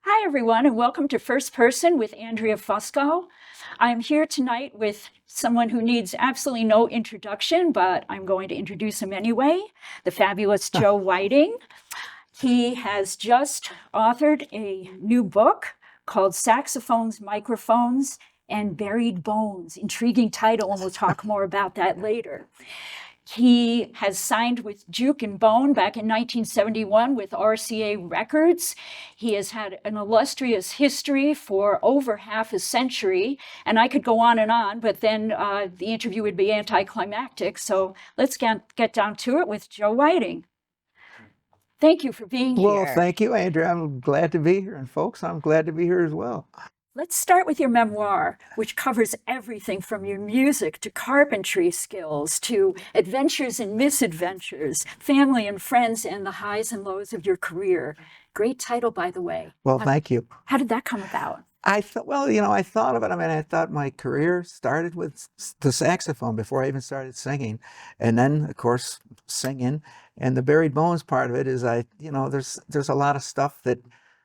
Hi, everyone, and welcome to First Person with Andrea Fusco. I'm here tonight with someone who needs absolutely no introduction, but I'm going to introduce him anyway, the fabulous Joe Whiting. He has just authored a new book called Saxophones, Microphones, and Buried Bones. Intriguing title, and we'll talk more about that later. He has signed with Juke and Bone back in 1971 with RCA Records. He has had an illustrious history for over half a century, and I could go on, but then the interview would be anticlimactic. So let's get down to it with Joe Whiting. Thank you for being Well, here. thank you, Andrea. I'm glad to be here. And folks, I'm glad to be here as well. Let's start with your memoir, which covers everything from your music to carpentry skills to adventures and misadventures, family and friends, and the highs and lows of your career. Great title, by the way. Well, thank you. How did that come about? I thought, I thought of it. I mean, I thought my career started with the saxophone before I even started singing. And then, of course, singing. And the buried bones part of it is there's a lot of stuff that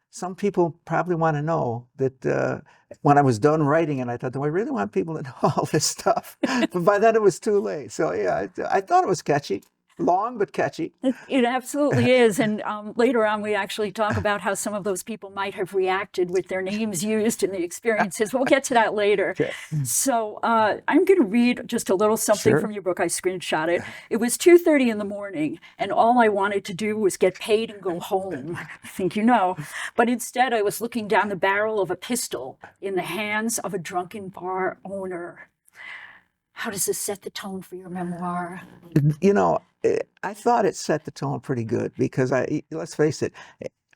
some people probably want to know that when I was done writing it, I thought, do I really want people to know all this stuff? But by then it was too late. So yeah, I thought it was catchy. Long but catchy. It absolutely is. And later on, we actually talk about how some of those people might have reacted with their names used in the experiences. We'll get to that later. Okay. So I'm going to read just a little something Sure. from your book. I screenshot it. It was 2:30 in the morning, and all I wanted to do was get paid and go home. I think you know. But instead, I was looking down the barrel of a pistol in the hands of a drunken bar owner. How does this set the tone for your memoir? I thought it set the tone pretty good because let's face it,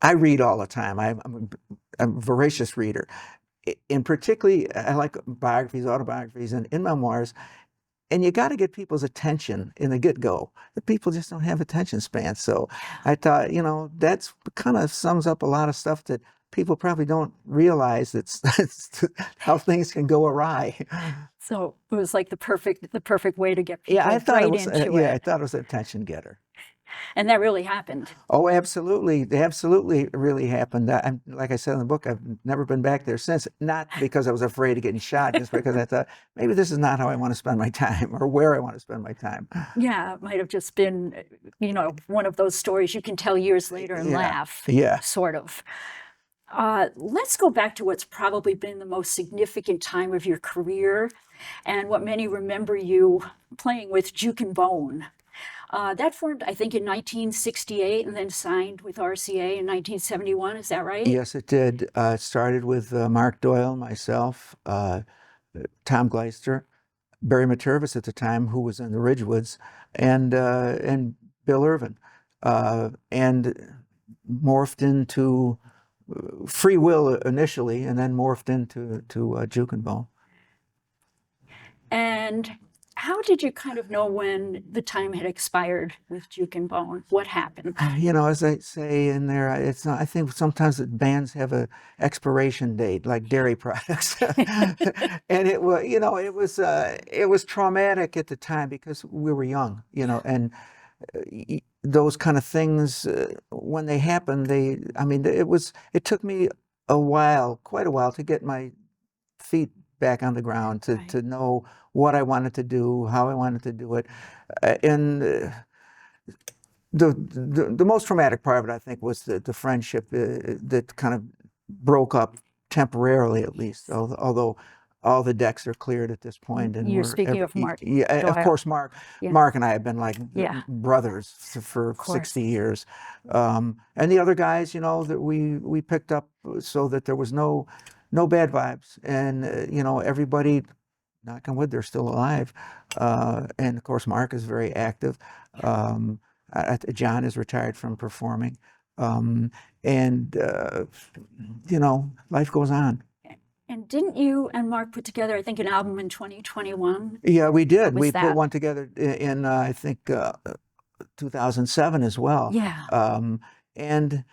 I read all the time. I'm a voracious reader. In particularly, I like biographies, autobiographies, and in memoirs. And you got to get people's attention in the get-go. The people just don't have attention spans. So I thought, that's kind of sums up a lot of stuff that people probably don't realize that's how things can go awry. So it was like the perfect way to get people Yeah, I thought right it was. into Yeah, I it. thought it was an attention getter. And that really happened. Oh, absolutely. They absolutely really happened. Like I said in the book, I've never been back there since. Not because I was afraid of getting shot, just because I thought maybe this is not how I want to spend my time or where I want to spend my time. Yeah, it might have just been, one of those stories you can tell years later and Yeah, laugh, yeah. sort of. Let's go back to what's probably been the most significant time of your career and what many remember you playing with Juke and Bone. That formed, I think, in 1968 and then signed with RCA in 1971. Is that right? Yes, it did. It started with Mark Doyle, myself, Tom Gleister, Barry Matervis at the time, who was in the Ridgewoods, and Bill Irvin, and morphed into Free Will initially, and then morphed into Juke and Bone. And how did you kind of know when the time had expired with Juke and Bone? What happened? As I say in there, it's not, I think sometimes that bands have a expiration date, like dairy products, and it was traumatic at the time because we were young, and those kind of things when they happened, it took me quite a while to get my feet back on the ground Right. to know what I wanted to do, how I wanted to do it, and the most traumatic part of it, I think, was the friendship that kind of broke up temporarily, at least. Although all the decks are cleared at this point, and You're speaking of Mark yeah, of Doyle. course, Mark. Yeah. Mark and I have been like Yeah. brothers for course. 60 years, and the other guys, that we picked up so that there was no bad vibes, and everybody, knock on wood, they're still alive, and of course, Mark is very active. John is retired from performing, and life goes on. And didn't you and Mark put together, I think, an album in 2021? Yeah, we did. What was We that? put one together in I think 2007 as well. Yeah. And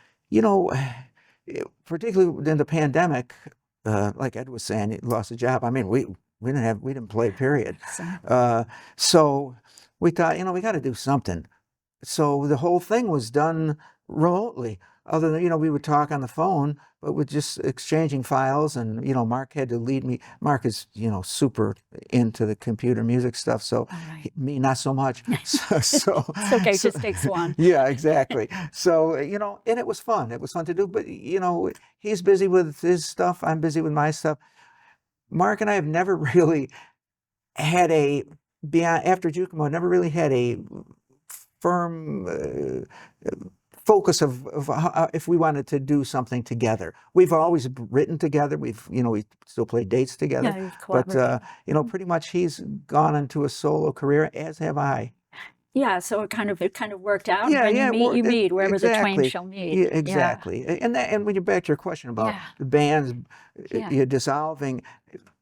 particularly in the pandemic, like Ed was saying, he lost a job. I mean, we didn't play, period. So we thought, we got to do something. So the whole thing was done remotely. Other than, we would talk on the phone, but with just exchanging files, and Mark had to lead me. Mark is super into the computer music stuff, so right. me not so much. So It's okay, it just takes one. yeah, exactly. So and it was fun. It was fun to do, but he's busy with his stuff. I'm busy with my stuff. Mark and I have never really had beyond after Jucamo, never really had a firm focus of how, if we wanted to do something together. We've always written together. We still play dates together. Yeah, you But collaborate. pretty much he's gone into a solo career, as have I. Yeah, so it kind of worked out. Yeah, When you yeah, meet, you meet wherever the twain exactly. shall meet. Yeah, Yeah, exactly. And when you're back to your question about yeah, the bands yeah. dissolving,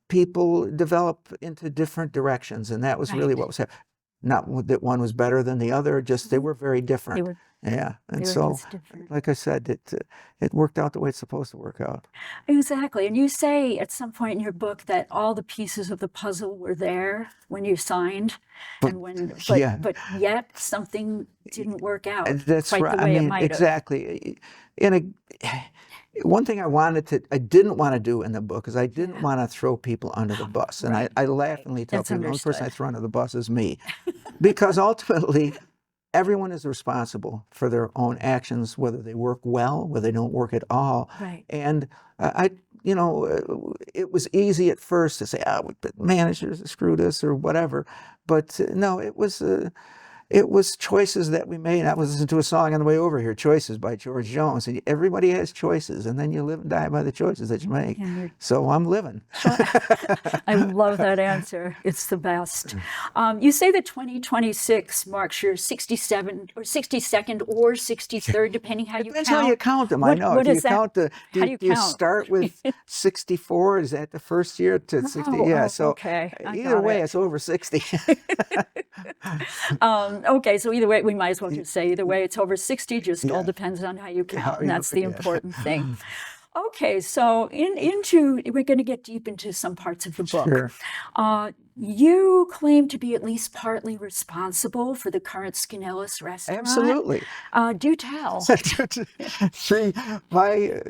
people develop into different directions, and that was really Right. what was happening. Not that one was better than the other, just they Mhm. were very They different. were Yeah, they and were so, just different. like I said, it worked out the way it's supposed to work out. Exactly. And you say at some point in your book that all the pieces of the puzzle were there when you signed, But and yeah, but yet something didn't work out that's quite right. the I way it mean, might have. exactly. In one thing I didn't want to do in the book is I didn't Yeah. want to throw people under the bus. And Right. I Right. laughingly tell That's people the only person I understood. throw under the bus is me, because ultimately everyone is responsible for their own actions, whether they work well, whether they don't work at all. Right. And it was easy at first to say, managers screw this or whatever. But no, it was choices that we made. I was listening to a song on the way over here, Choices by George Jones. And everybody has choices, and then you live and die by the choices that you make. And you're So I'm living. I love that answer. It's the best. You say that 2026 marks your 67 or 62nd or 63rd, depending how you Depends how you count. count them. I know. What Do you is that? count How do you do you count? start with 64? Is that the first year to 60? Yeah. Oh, So okay. I either got way, it. it's over 60. Okay, so either way, we might as well just say either way, it's over 60, just all Yeah. depends on how you count, How and you that's look at the it. important thing. Okay, so we're going to get deep into some parts of the book. Sure. You claim to be at least partly responsible for the current Skinellis restaurant. Absolutely. Do tell. See, my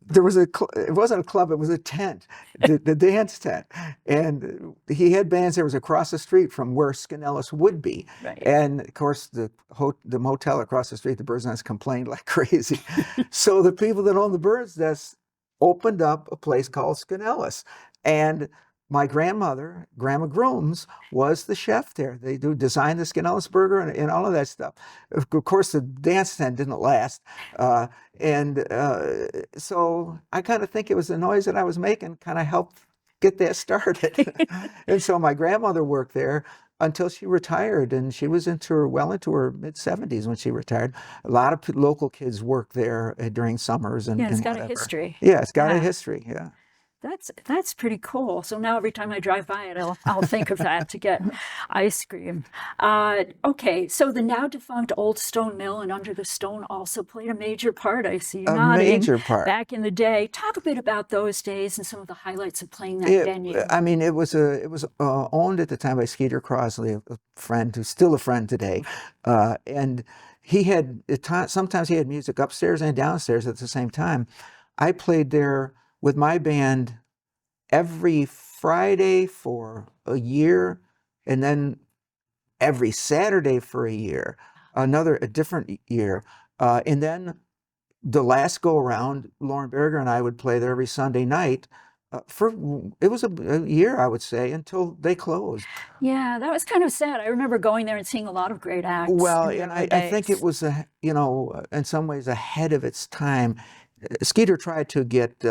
there was it wasn't a club, it was a tent, the dance tent, and he had bands. There was across the street from where Skinellis would be, Right. and of course the motel across the street, the Bird's Nest, complained like crazy. So the people that owned the Bird's Nest opened up a place called Skinellis, and my grandmother, Grandma Grooms, was the chef there. They design the Skinellis burger and all of that stuff. Of course, the dance tent didn't last. And so I kind of think it was the noise that I was making kind of helped get that started. And so my grandmother worked there until she retired, and she was well into her mid-70s when she retired. A lot of local kids worked there during summers and Yeah, it's got a whatever. history. Yeah, it's got a Yeah. history. Yeah. That's pretty cool. So now every time I drive by it, I'll think of that to get ice cream. Okay, so the now defunct Old Stone Mill and Under the Stone also played a major part. I see you A nodding. major part. Back in the day, talk a bit about those days and some of the highlights of playing that venue. I mean, it was owned at the time by Skeeter Crosley, a friend who's still a friend today, and he had sometimes he had music upstairs and downstairs at the same time. I played there with my band every Friday for a year, and then every Saturday for a year, a different year, and then the last go around, Lauren Berger and I would play there every Sunday night. It was a year, I would say, until they closed. Yeah, that was kind of sad. I remember going there and seeing a lot of great acts Well, in the and early I think it days. was in some ways ahead of its time. Skeeter tried to get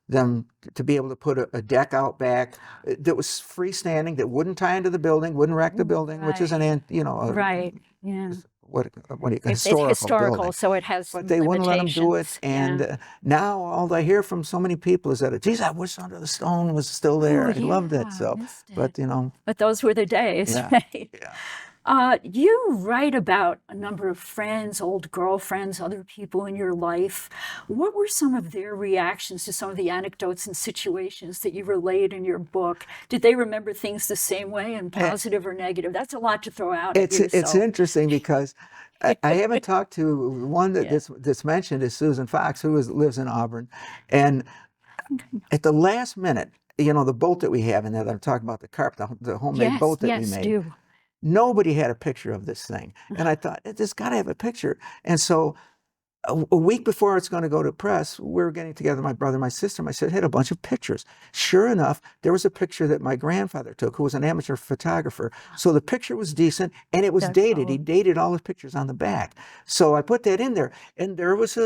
them to be able to put a deck out back that was freestanding, that wouldn't tie into the building, wouldn't wreck the building, which is Right. Right. Yeah. what do you It's historical historical, building. so it has But some they wouldn't let them do it, limitations. and Yeah. now all I hear from so many people is that, geez, I wish Under the Stone was still Oh, there. I yeah, loved it. I So, missed but it. But those were the days, yeah, right? yeah. You write about a number of friends, old girlfriends, other people in your life. What were some of their reactions to some of the anecdotes and situations that you relayed in your book? Did they remember things the same way, and Eh, positive or negative? That's a lot to throw out at you, it's so interesting because I haven't talked to one that yeah. that's mentioned is Susan Fox, who lives in Auburn, and at the last minute, the boat that we have in there that I'm talking about, the carp, the homemade Yes, boat that we yes, made. do. Nobody had a picture of this thing, and I thought it's got to have a picture. And so a week before it's going to go to press, we were getting together, my brother, my sister. I said, had a bunch of pictures. Sure enough, there was a picture that my grandfather took, who was an amateur photographer. So the picture was decent, and it was That's dated. He all. dated all his pictures on the back. So I put that in there, and there was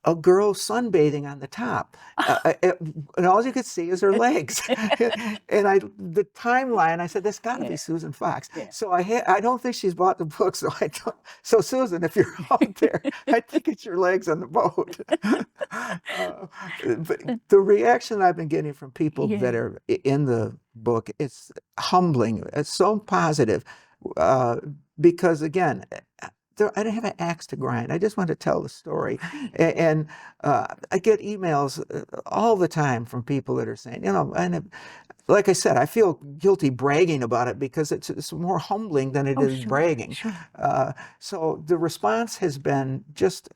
a girl sunbathing on the top, and all you could see is her legs. And the timeline, I said, "That's got to Yeah, be Susan Fox." yeah. So I don't think she's bought the book. So I don't. So Susan, if you're out there, I think it's your legs on the boat. But the reaction I've been getting from people that Yeah. are in the book, it's humbling. It's so positive, uh, because again, I don't have an axe to grind. I just want to tell the story. Right. And I get emails all the time from people that are saying, and like I said, I feel guilty bragging about it because it's more humbling than it Oh, is sure, bragging. sure. So the response has been just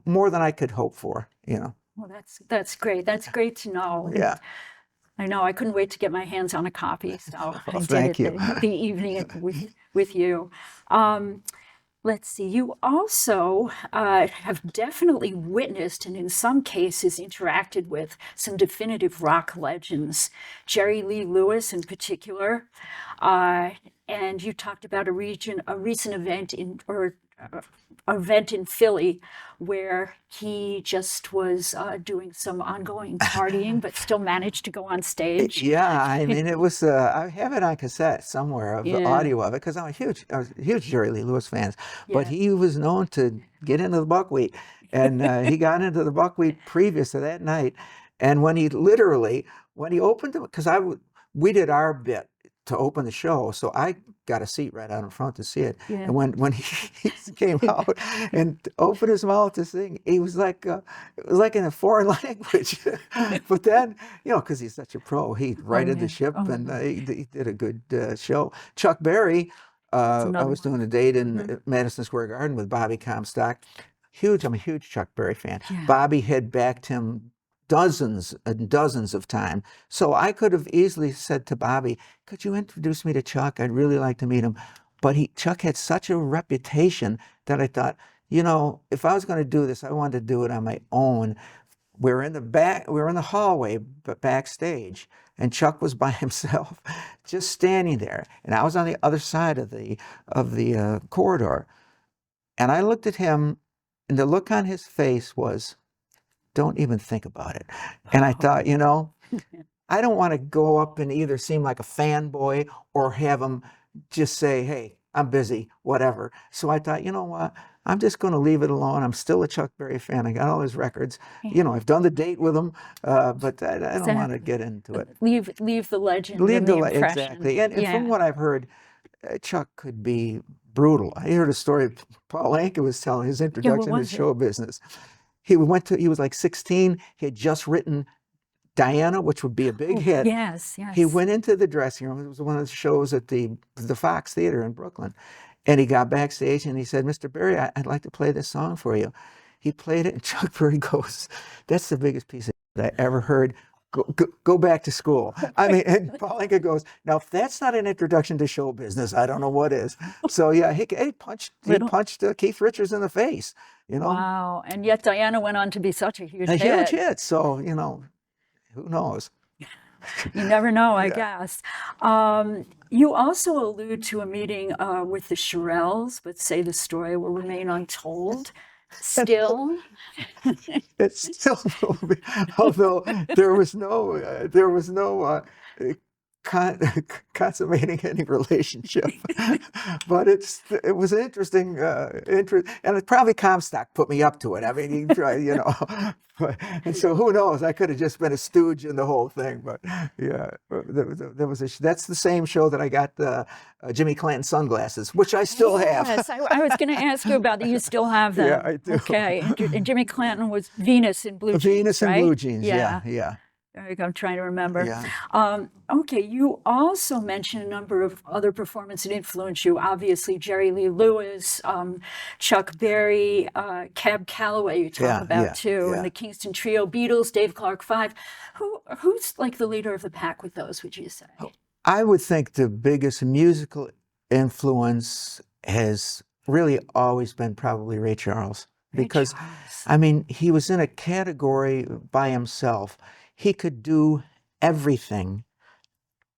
more than I could hope for. Well, that's great. That's great to know. And Yeah. I know I couldn't wait to get my hands on a copy, so Well, I did thank it you. the evening with you. Um, let's see. You also have definitely witnessed and in some cases interacted with some definitive rock legends, Jerry Lee Lewis in particular. Uh, and you talked about a recent event event in Philly where he just was doing some ongoing partying, but still managed to go on stage. Yeah, I mean, it was. I have it on cassette somewhere of the Yeah, audio of it because I was a huge Jerry Lee Lewis fan. But yeah. he was known to get into the buckwheat, and he got into the buckwheat previous to that night. And when he opened it, because we did our bit to open the show, so I got a seat right out in front to see it. Yeah. And when he came out and opened his mouth to sing, he was like it was like in a foreign language. But then because he's such a pro, he Oh righted the yeah. ship Oh, and he did a good show. Chuck Berry, that's I another was one. doing a date in Hmm. Madison Square Garden with Bobby Comstock. I'm a huge Chuck Berry fan. Yeah. Bobby had backed him dozens and dozens of times. So I could have easily said to Bobby, could you introduce me to Chuck? I'd really like to meet him. But Chuck had such a reputation that I thought, if I was going to do this, I wanted to do it on my own. We were in the hallway, but backstage, and Chuck was by himself, just standing there, and I was on the other side of the corridor, and I looked at him, and the look on his face was, "Don't even think about it." And I thought, I don't want to go up and either seem like a fanboy or have him just say, "Hey, I'm busy," whatever. So I thought, you know what? I'm just going to leave it alone. I'm still a Chuck Berry fan. I got all his records. Yeah. I've done the date with him, but I don't want to Exactly. get into it. Leave the legend Leave and the exactly. impression. And from Yeah. what I've heard, Chuck could be brutal. I heard a story Paul Anka was telling his Yeah. What introduction to was it? show business. He was like 16. He had just written Diana, which would be a big Oh, hit. yes, He yes. went into the dressing room. It was one of the shows at the Fox Theater in Brooklyn. And he got backstage and he said, "Mr. Berry, I'd like to play this song for you." He played it, and Chuck Berry goes, "That's the biggest piece of I ever heard. Go back to school." I mean, and Paul Anka goes, "Now, if that's not an introduction to show business, I don't know what is." So yeah, he Little. punched Keith Richards in the face. Wow. And yet Diana went on to be such a huge A huge hit. hit. So, who knows? You never know, I Yeah. guess. You also allude to a meeting with the Shirelles, but say the story will remain untold. Still, It's still moving, although there was no con- consummating any relationship. But it was interesting, and it probably Comstock put me up to it. I mean, he tried, you know. And so who knows? I could have just been a stooge in the whole thing. But yeah, there was that's the same show that I got Jimmy Clanton sunglasses, which I still have. Yes, I was going to ask you about that. You still have them. Yeah, I do. Okay, and Jimmy Clanton was Venus in Blue Jeans, Venus and right? Blue Jeans. Yeah, yeah. There you go. I'm trying to remember. Yeah. Okay, you also mentioned a number of other performers that influenced you. Obviously, Jerry Lee Lewis, Chuck Berry, Cab Calloway. You talk about too, and the Kingston Trio, Beatles, Dave Clark Five. Who's like the leader of the pack with those? Would you say? I would think the biggest musical influence has really always been probably Ray Charles, because I mean, he was in a category by himself. He could do everything,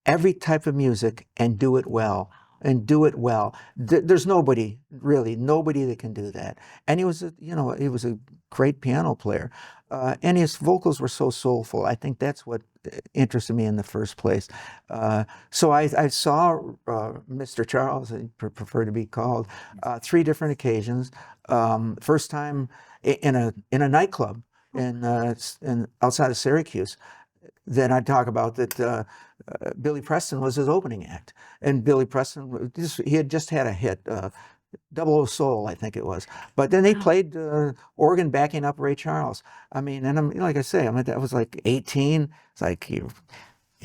every type of music, and do it well. There's nobody that can do that. And he was a great piano player, and his vocals were so soulful. I think that's what interested me in the first place. So I saw Mr. Charles, I prefer to be called, 3 different occasions. First time in a nightclub in outside of Syracuse. Then I'd talk about that. Billy Preston was his opening act, and Billy Preston, he had just had a hit, Double O Soul, I think it was. But then they played organ backing up Ray Charles. I mean, and like I say, I was like 18. It's like you're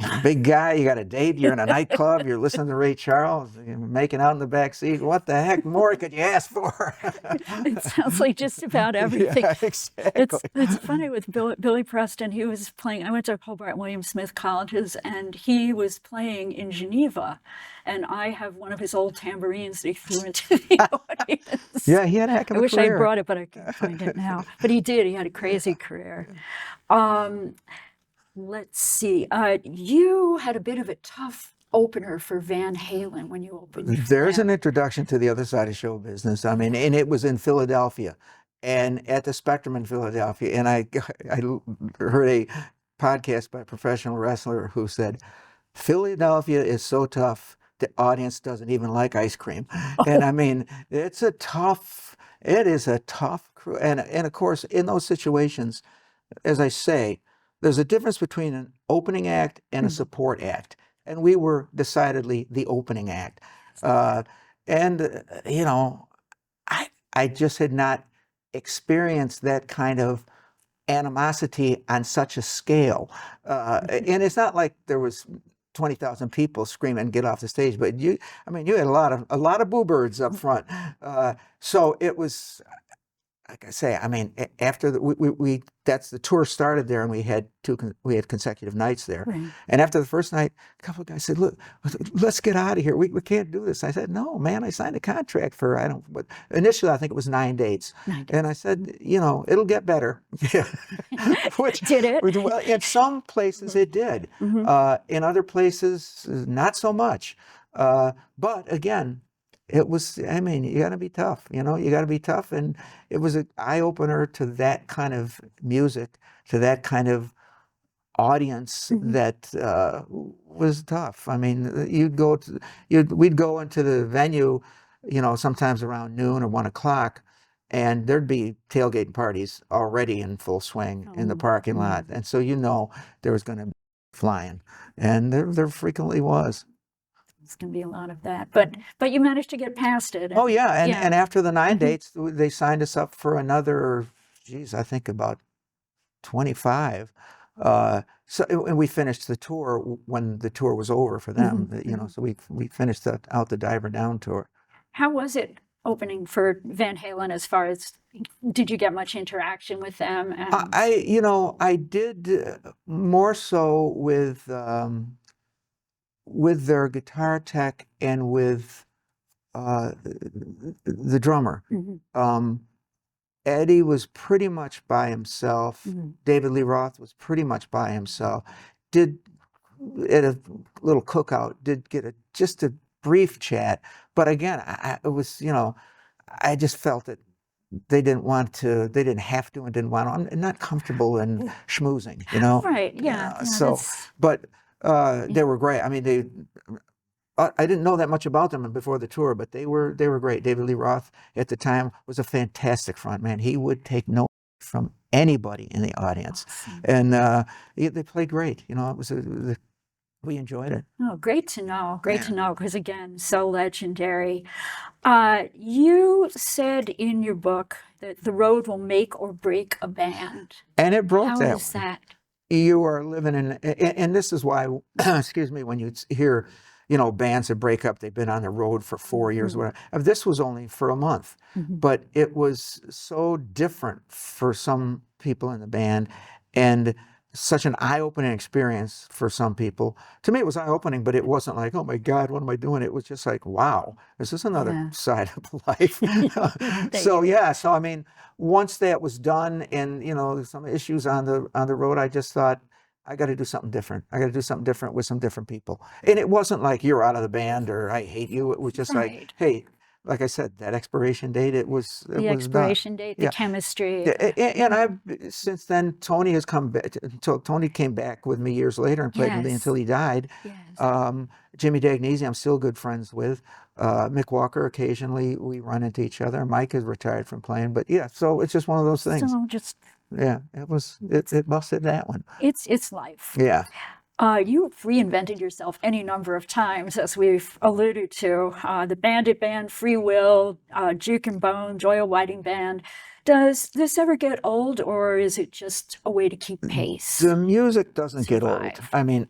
a big guy, you got a date, you're in a nightclub, you're listening to Ray Charles, you're making out in the back seat. What the heck more could you ask for? It sounds like just about everything. Yeah, exactly. It's funny with Billy Preston. He was playing. I went to Hobart William Smith colleges, and he was playing in Geneva. And I have one of his old tambourines that he threw into the audience. Yeah, he had a heck of a I wish career. I brought it, but I can't find it now. But he did. He had a crazy career. Let's see. You had a bit of a tough opener for Van Halen when you opened. There's an introduction to the other side of show business. I mean, and it was in Philadelphia, and at the Spectrum in Philadelphia. And I heard a podcast by a professional wrestler who said, Philadelphia is so tough, the audience doesn't even like ice cream. And I mean, it is a tough crew. And of course, in those situations, as I say, there's a difference between an opening act and a support act. And we were decidedly the opening act. You know, I just had not experienced that kind of animosity on such a scale. And it's not like there was 20,000 people screaming, "Get off the stage!" But you had a lot of boo birds up front. So it was, like I say, I mean, after that's the tour started there, and we had consecutive nights there. Right. And after the first night, a couple of guys said, "Look, let's get out of here. We can't do this." I said, "No, man, I signed a contract for but initially I think it was 9 dates." And I said, "You know, it'll get better." Which did it? Well, in some places it did. In other places, not so much. But again, it was, I mean, you got to be tough, you know, you got to be tough. And it was an eye opener to that kind of music, to that kind of audience that was tough. I mean, we'd go into the venue, you know, sometimes around noon or 1 o'clock, and there'd be tailgate parties already in full swing in the parking lot. And so, you know, there was going to be flying, and there frequently was. It's going to be a lot of that, but you managed to get past it. Oh yeah, and after the 9 dates, they signed us up for another, geez, I think about 25. So and we finished the tour when the tour was over for them. You know, so we finished out the Diver Down tour. How was it opening for Van Halen? As far as, did you get much interaction with them? I did more so with their guitar tech and with the drummer. Eddie was pretty much by himself. David Lee Roth was pretty much by himself. Did at a little cookout, did get just a brief chat. But again, it was, you know, I just felt that they didn't have to and didn't want to. I'm not comfortable in schmoozing, you know? Right, yeah. So, but They were great. I mean, I didn't know that much about them before the tour, but they were great. David Lee Roth at the time was a fantastic frontman. He would take notes from anybody in the audience, Awesome. and they played great. You know, we enjoyed it. Oh, great to know. Great Yeah. to know, because again, so legendary. You said in your book that the road will make or break a band. And it broke How that is one. that? You are living in, and this is why, excuse me, when you hear, bands that break up, they've been on the road for 4 years, Mhm. whatever. This was only for a month, Mhm. but it was so different for some people in the band, and such an eye-opening experience for some people. To me, it was eye-opening, but it wasn't like, oh my God, what am I doing? It was just like, wow, this is another Yeah. side of life. So yeah, so I mean, once that was done, and some issues on the road, I just thought, I got to do something different. I got to do something different with some different people. And it wasn't like you're out of the band or I hate you. It was just like, Right. hey, like I said, that expiration date, it was The done. expiration date, the Yeah. chemistry. Yeah, and I've since then, Tony has come back. Tony came back with me years later and played with me Yes. until he died. Yes. Jimmy Dagnese, I'm still good friends with. Mick Walker, occasionally we run into each other. Mike is retired from playing, but yeah, so it's just one of those things. So just Yeah, it busted that one. it's life. Yeah. You've reinvented yourself any number of times, as we've alluded to. The Bandit Band, Free Will, Juke and Bone, Joya Whiting Band. Does this ever get old, or is it just a way to keep pace? The music doesn't get old. Survive. I mean,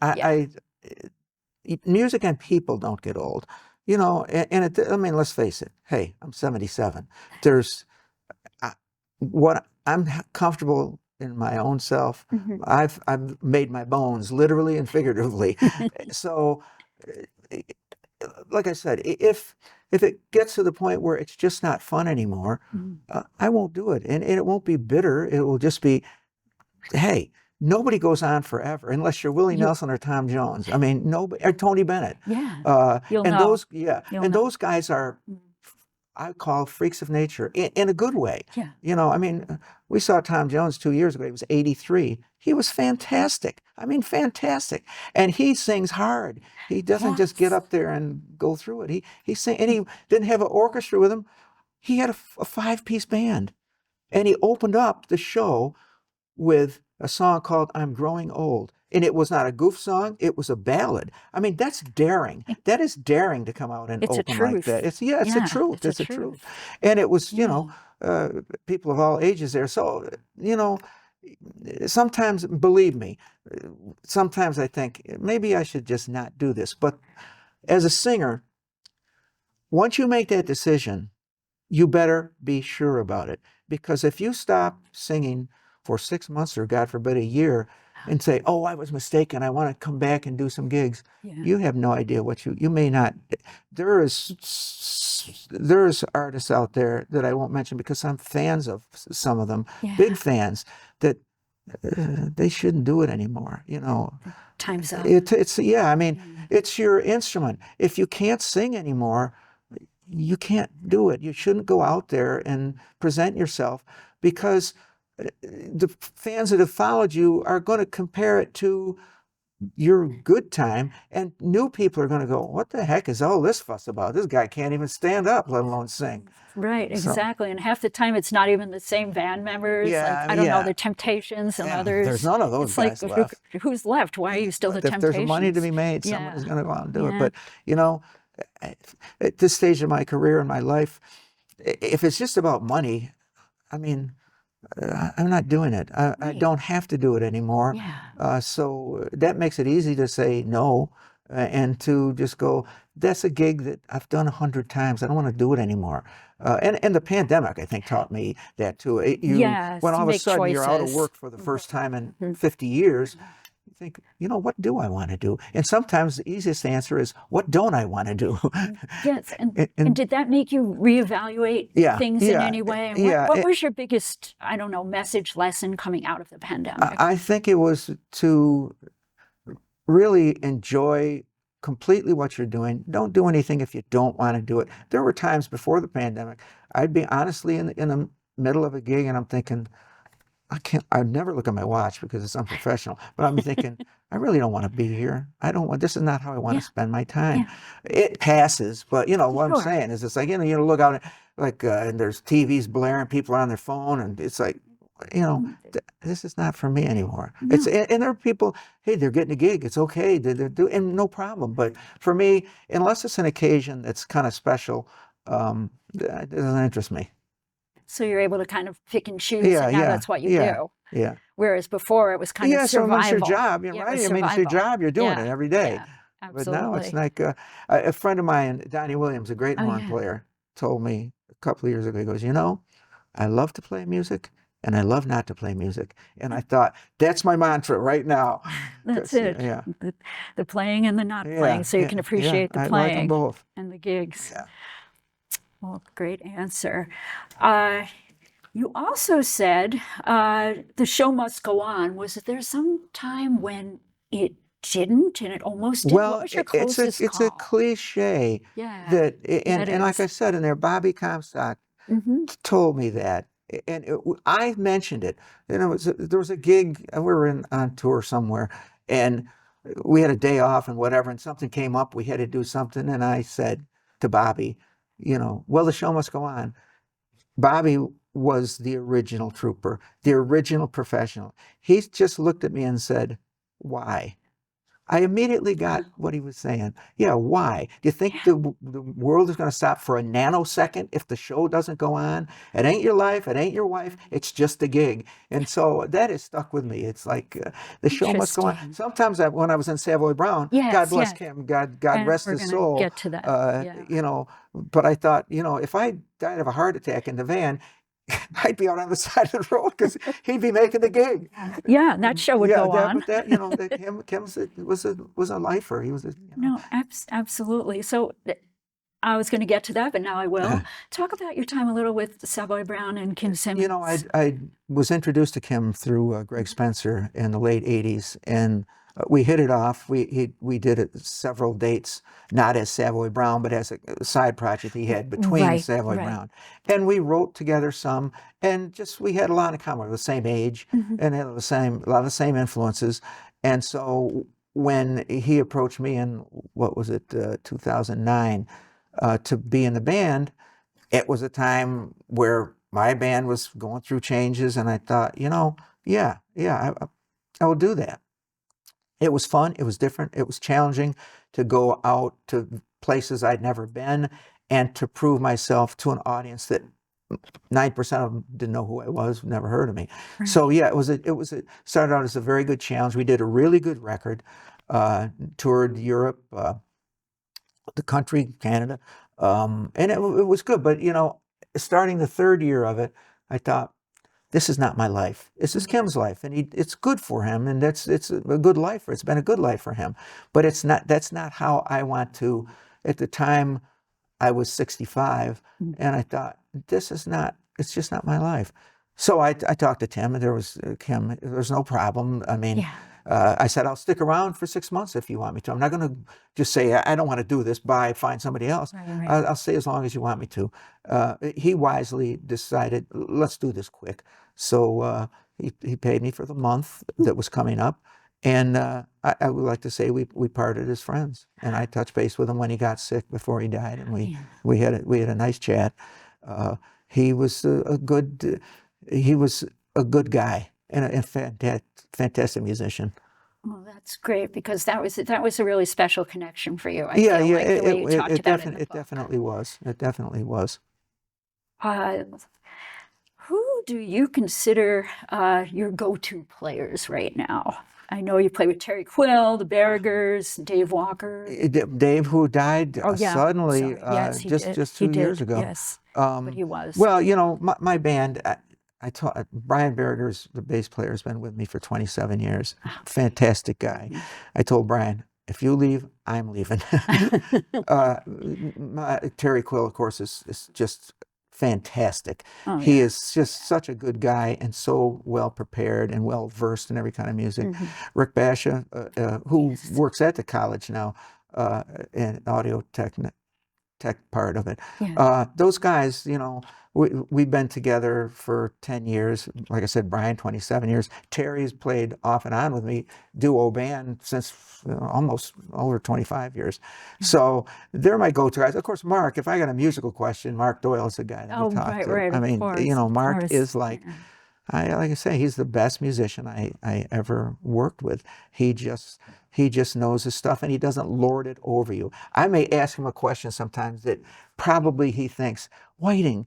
music and people don't get old. I mean, let's face it. Hey, I'm 77. There's what I'm comfortable in my own self. Mhm. I've made my bones literally and figuratively. So, like I said, if it gets to the point where it's just not fun anymore, Mhm. I won't do it, and it won't be bitter. It will just be, hey, nobody goes on forever unless you're Willie Nelson or Tom Jones. I mean, nobody, or Tony Bennett. Yeah. You'll And know. and know. those guys are, I call freaks of nature in a good way. Yeah. I mean, we saw Tom Jones 2 years ago. He was 83. He was fantastic. I mean, fantastic. And he sings hard. He doesn't just get Yes. up there and go through it. He sang, and he didn't have an orchestra with him. He had a 5-piece band, and he opened up the show with a song called "I'm Growing Old." And it was not a goof song, it was a ballad. I mean, that's daring. That is daring to come out and It's a open like that. truth. It's the truth. It's the truth. And it was, people of all ages there. So, sometimes, believe me, sometimes I think maybe I should just not do this. But as a singer, once you make that decision, you better be sure about it. Because if you stop singing for 6 months or, God forbid, a year, and say, oh, I was mistaken, I want to come back and do some gigs, you have no idea what you may not. There's artists out there that I won't mention because I'm fans of some of them, big fans, that they shouldn't do it anymore. Time's up. I mean, it's your instrument. If you can't sing anymore, you can't do it. You shouldn't go out there and present yourself, because the fans that have followed you are going to compare it to your good time, and new people are going to go, what the heck is all this fuss about? This guy can't even stand up, let alone sing. Right, exactly. And half the time it's not even the same band members. Like, I don't know, the Temptations and others. There's none of those guys left. Who's left? Why are you still the Temptations? If there's money to be made, somebody's going to go out and do it. But, at this stage of my career and my life, if it's just about money, I mean, I'm not doing it. I don't have to do it anymore. So that makes it easy to say no, and to just go, that's a gig that I've done 100 times. I don't want to do it anymore. And the pandemic, I think, taught me that too. When all of a sudden you're out of work for the first time in 50 years, you think, what do I want to do? And sometimes the easiest answer is, what don't I want to do? Yes. And did that make you reevaluate things in any way? And what was your biggest, I don't know, message, lesson coming out of the pandemic? I think it was to really enjoy completely what you're doing. Don't do anything if you don't want to do it. There were times before the pandemic, I'd be honestly in the middle of a gig and I'm thinking, I'd never look at my watch because it's unprofessional, but I'm thinking, I really don't want to be here. I don't want, this is not how I want Yeah. to spend my time. Yeah. It passes, but what I'm Sure. saying is it's like, you look out like, and there's TVs blaring, people are on their phone, and it's like, this is not for me anymore. No. And there are people, hey, they're getting a gig. It's okay. They're doing, and no problem. But for me, unless it's an occasion that's kind of special, it doesn't interest me. So you're able to kind of pick and choose, Yeah, and now yeah, that's what you yeah, do. yeah. Whereas before it was kind of Yeah, so when it's your survival. job, Yeah, it right? was I mean, it's your survival. job. You're doing Yeah, it every day. yeah, But now it's absolutely. like a friend of mine, Donnie Williams, a great Oh, horn yeah. player, told me a couple of years ago. He goes, I love to play music, and I love not to play music. And I thought that's my mantra right now. That's 'Cause, it. yeah, The playing and the not playing, yeah, so you yeah, can yeah. appreciate the I like them playing both. and the gigs. Yeah. Well, great answer. You also said the show must go on. Was there some time when it didn't and it almost did? What Well, was your closest it's a call? cliche Yeah, that, yeah, it and like I is. said in there, Bobby Comstock Mm-hmm. told me that, and I mentioned it. There was a gig, and we were on tour somewhere, and we had a day off and whatever, and something came up. We had to do something, and I said to Bobby, well, the show must go on. Bobby was the original trooper, the original professional. He just looked at me and said, "Why?" I immediately got what he was saying. Yeah, why? Do you think the world is going to stop for a nanosecond if the show doesn't go on? It ain't your life, it ain't your wife, it's just a gig. And so that has stuck with me. It's like the show must go on. Interesting. Sometimes when I was in Savoy Brown, God Yes, bless yes. him, God And rest we're his going to soul, get to that. Yeah. but I thought, if I died of a heart attack in the van, I'd be out on the side of the road because he'd be making the gig. Yeah, that show would Yeah, go on. but Kim's was a lifer. He was No, absolutely. So I was going to get to that, but now I will. Talk about your time a little with Savoy Brown and Kim Simmons. I was introduced to Kim through Greg Spencer in the late '80s, and we hit it off. We did it several dates, not as Savoy Brown, but as a side project he had between Right, Savoy right. Brown, and we wrote together some, and just we had a lot in common. We were the same age, and had a lot of the same influences, and so when he approached me in what was it 2009 to be in the band, it was a time where my band was going through changes, and I thought, yeah, I will do that. It was fun. It was different. It was challenging to go out to places I'd never been and to prove myself to an audience that 9% of them didn't know who I was, never heard of me. Right. So yeah, started out as a very good challenge. We did a really good record, toured Europe, the country, Canada, and it was good. But starting the third year of it, I thought, this is not my life. This is Kim's life, and it's good for him, and it's a good life. It's been a good life for him, but it's not. That's not how I want to. At the time, I was 65, and I thought, this is not. It's just not my life. So I talked to Tim, and there was Kim. There was no problem. I mean. Yeah. I said, I'll stick around for 6 months if you want me to. I'm not going to just say, I don't want to do this, bye, find somebody else. Right. I'll stay as long as you want me to. He wisely decided, let's do this quick. So he paid me for the month that was coming up. And I would like to say we parted as friends. And I touched base with him when he got sick before he died. And we had a nice chat. He was a good guy and a fantastic musician. Well, that's great because that was a really special connection for you. I Yeah, feel yeah, like the way you talked about it in the it book. definitely was. It definitely was. Who do you consider your go-to players right now? I know you play with Terry Quill, the Bergers, Dave Walker. Dave, who died Oh yeah, suddenly, yes, he did. just He 2 years did. ago. Yes, but he was. Well, my band, I taught Brian Berger's the bass player, has been with me for 27 years. Fantastic guy. I told Brian, if you leave, I'm leaving. Terry Quill, of course, is just fantastic. Oh, He yeah. is just such a good guy and so well prepared and well versed in every kind of music. Rick Basha, who works at the college now in audio tech part of it. Yeah. Those guys, we've been together for 10 years. Like I said, Brian, 27 years. Terry's played off and on with me, duo band, since almost over 25 years. So they're my go-to guys. Of course, Mark, if I got a musical question, Mark Doyle's the guy that we talk right, to. right, I of mean, course, of Mark course. is like, like I say, he's the best musician I ever worked with. He just knows his stuff, and he doesn't lord it over you. I may ask him a question sometimes that probably he thinks, Whiting,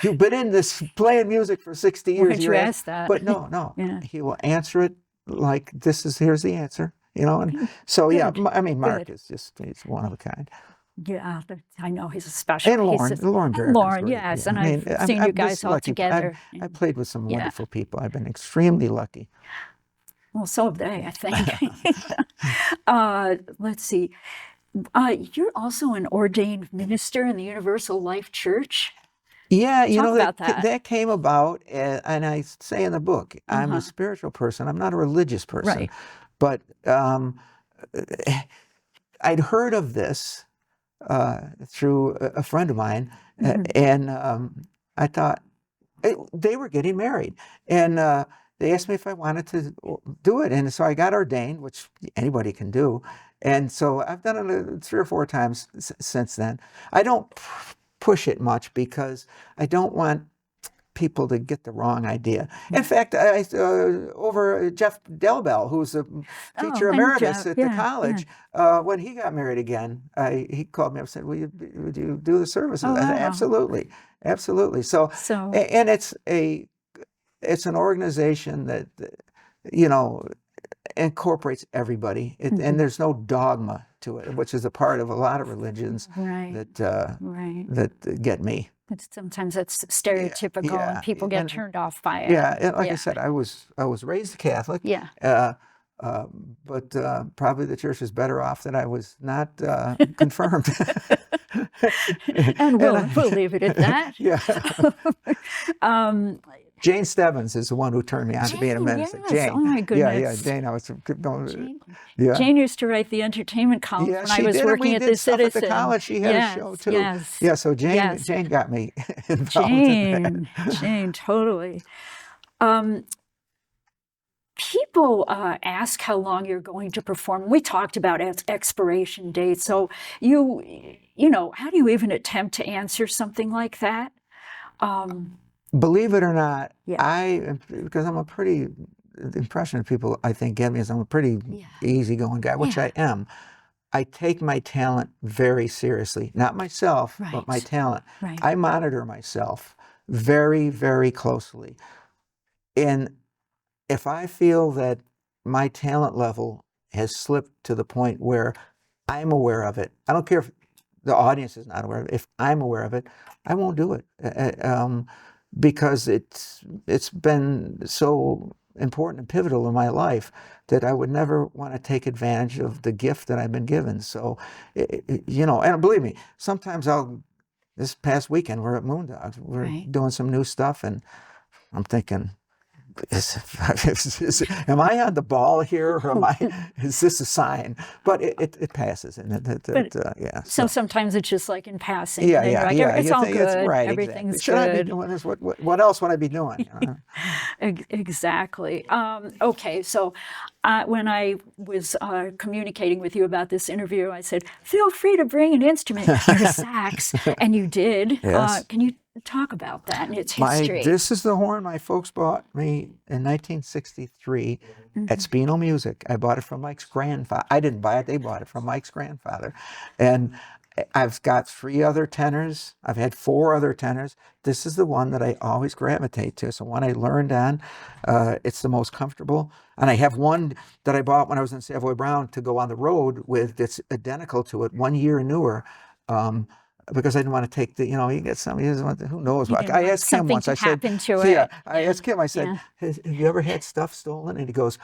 you've been in this playing music for 60 years. Why'd you ask that? But no, Yeah. he will answer it like here's the answer, and so yeah, I mean, Mark is he's one of a kind. Yeah, I know he's a special. And Lauren Barrett. Lauren, yes, and I've seen you guys all together. I played with some wonderful people. I've been extremely lucky. Well, so have they, I think. Let's see. You're also an ordained minister in the Universal Life Church. Yeah, Talk about that. That came about, and I say in the book, I'm a spiritual person. I'm not a religious person. Right. But I'd heard of this through a friend of mine, and I thought they were getting married, and they asked me if I wanted to do it, and so I got ordained, which anybody can do, and so I've done it 3 or 4 times since then. I don't push it much because I don't want people to get the wrong idea. In fact, over Jeff Delbell, who's a teacher emeritus at the college, when he got married again, he called me up and said, would you do the services? I said, absolutely, absolutely. So and it's an organization that, incorporates everybody, and there's no dogma to it, which is a part of a lot of religions that get me. Sometimes it's stereotypical, and people get turned off by it. Yeah, and like I said, I was raised Catholic. Yeah. But probably the church is better off that I was not confirmed. And we'll leave it at that. Yeah. Jane Stebbins is the one who turned me on to being a minister. Yes. Jane. Oh my goodness. Yeah, Jane. I was Jane used to write the entertainment column when I was working at the Citizen. At the college, she had a show too. Yes. Yeah, so Jane got me involved in that. Jane, totally. People ask how long you're going to perform. We talked about expiration dates. So how do you even attempt to answer something like that? Believe it or not, because I'm a pretty, the impression that people, I think, get me is I'm a pretty easygoing guy, which I am. I take my talent very seriously. Not myself, but my talent. Right. I monitor myself very, very closely. And if I feel that my talent level has slipped to the point where I'm aware of it, I don't care if the audience is not aware of it. If I'm aware of it, I won't do it. Because it's been so important and pivotal in my life that I would never want to take advantage of the gift that I've been given. So, and believe me, sometimes this past weekend, we're at Moondogs. We're doing some new stuff, and I'm thinking, am I on the ball here, or is this a sign? But it passes, and So sometimes it's just like in passing. Yeah. It's all good. Exactly. Everything's Should good. I be doing this? What else would I be doing? Exactly. Okay, so when I was communicating with you about this interview, I said, feel free to bring an instrument, a sax, and you did. Yes. Can you talk about that and its history? This is the horn my folks bought me in 1963 at Spino Music. I bought it from Mike's grandfather. I didn't buy it, they bought it from Mike's grandfather. And I've got 3 other tenors. I've had 4 other tenors. This is the one that I always gravitate to. It's the one I learned on. It's the most comfortable. And I have one that I bought when I was in Savoy Brown to go on the road with that's identical to it, 1 year newer. Because I didn't want to take the, you get some, who knows what. I asked him once, I said, I asked him, I said, have you ever had stuff stolen? And he goes,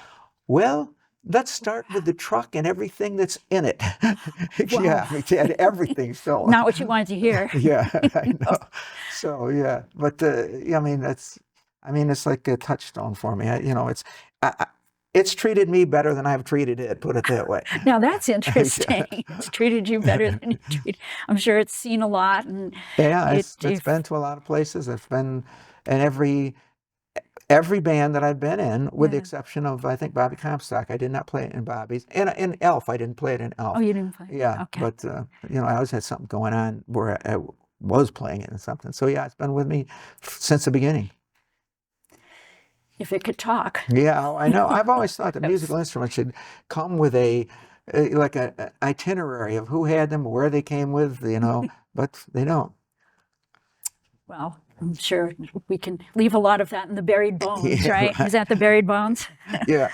well, let's start with the truck and everything that's in it. Yeah, he had everything stolen. Not what you wanted to hear. Yeah, I know. So, yeah, but, it's like a touchstone for me. it's treated me better than I've treated it, put it that way. Now that's interesting. It's treated you better than it treated. I'm sure it's seen a lot, and Yeah, it's if been to a lot of places. It's been in every band that I've been in, with the Yeah. exception of, I think, Bobby Comstock. I did not play it in Bobby's. And in Elf, I didn't play it in Elf. Oh, you didn't play. Yeah, Okay. but you know, I always had something going on where I was playing it in something. So yeah, it's been with me since the beginning. If it could talk. Yeah, I know. I've always thought the musical instrument should come with a like a itinerary of who had them, where they came with, you know, but they don't. Well, I'm sure we can leave a lot of that in the buried bones, Yeah, right? right. Is that the buried bones? Yeah.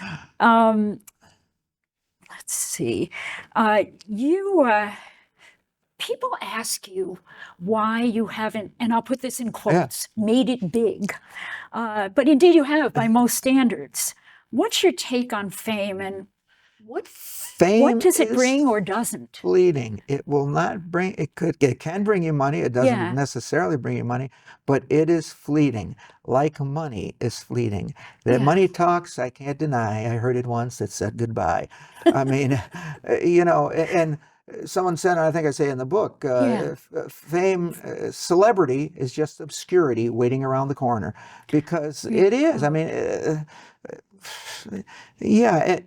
Let's see. People ask you why you haven't, and I'll put this in quotes, made it big. But indeed you have by most standards. What's your take on fame, and what Fame does it is bring or doesn't? fleeting. It will not bring, it can bring you money. It doesn't Yeah. necessarily bring you money, but it is fleeting. Like money is fleeting. That Yeah. money talks, I can't deny. I heard it once, it said goodbye. I mean, you know, and someone said, I think I say in the book, Yeah. fame, celebrity is just obscurity waiting around the corner, because it is. I mean, yeah,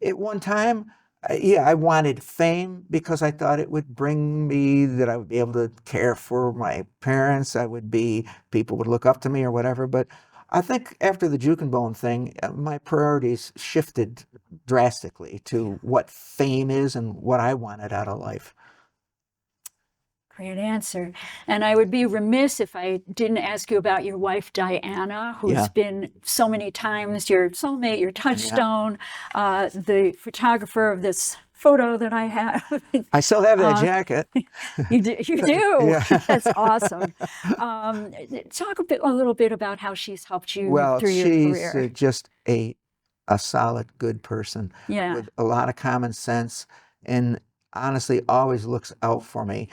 at one time, yeah, I wanted fame because I thought it would bring me, that I would be able to care for my parents. People would look up to me or whatever. But I think after the Juke and Bone thing, my priorities shifted drastically to what fame is and what I wanted out of life. Great answer. And I would be remiss if I didn't ask you about your wife, Diana, who's Yeah. been so many times your soulmate, your touchstone, the photographer of this photo that I have. I still have that jacket. You do? You do? Yeah. That's awesome. Talk a little bit about how she's helped you Well, through your she's career. just a solid, good person Yeah. with a lot of common sense, and honestly always looks out for me.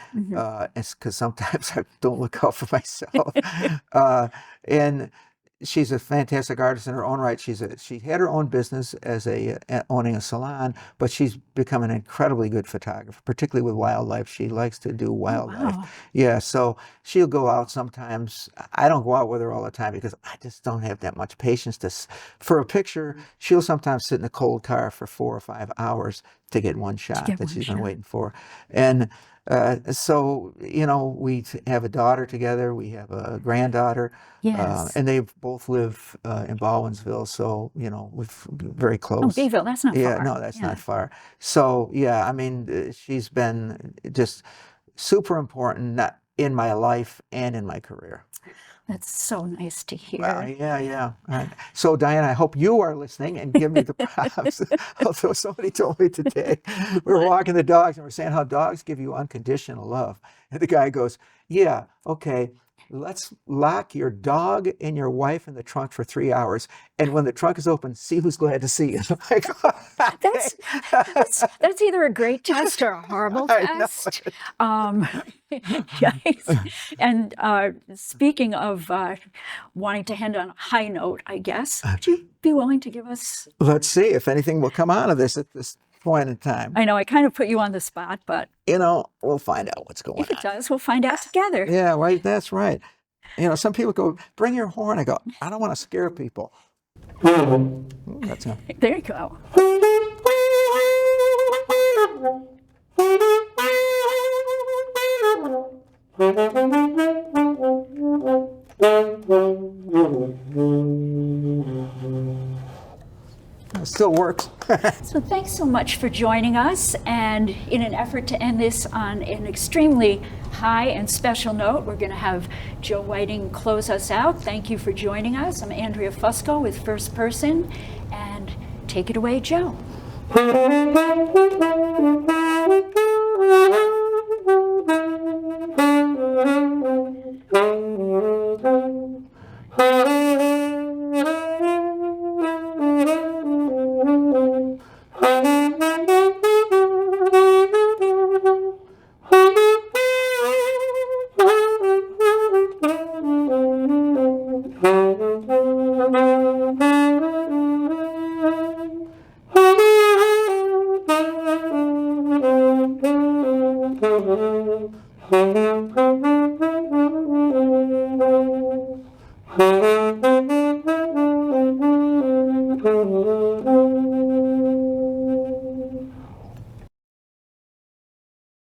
It's because sometimes I don't look out for myself. And she's a fantastic artist in her own right. She had her own business as owning a salon, but she's become an incredibly good photographer, particularly with wildlife. She likes to do wildlife. Wow. Yeah, so she'll go out sometimes. I don't go out with her all the time because I just don't have that much patience for a picture. She'll sometimes sit in a cold car for 4 or 5 hours to get one shot get that one she's been shot. waiting for. And so, you know, we have a daughter together. We have a granddaughter. Yes. And they both live in Baldwinsville, so, you know, we're very Oh, close. Bayville, that's not Yeah, far. no, that's Yeah. not far. So, yeah, I mean, she's been just super important, not in my life and in my career. That's so nice to hear. Yeah. So, Diane, I hope you are listening and give me the props. Although somebody told me today, we were walking the dogs and we're saying how dogs give you unconditional love. And the guy goes, yeah, okay, let's lock your dog and your wife in the trunk for 3 hours. And when the trunk is open, see who's glad to see you. Like, That's either a great test or a horrible I know test. Yikes. And speaking of wanting to end on a high note, I guess, would you be willing to give us? Let's see if anything will come out of this at this point in time. I know I kind of put you on the spot, but You know, we'll find out what's going if it on. does, we'll find out together. Yeah, right. That's right. You know, some people go, bring your horn. I go, I don't want to scare people. Ooh, that's a, There you go. it still works. So thanks so much for joining us. And in an effort to end this on an extremely high and special note, we're going to have Joe Whiting close us out. Thank you for joining us. I'm Andrea Fusco with First Person. And take it away, Joe.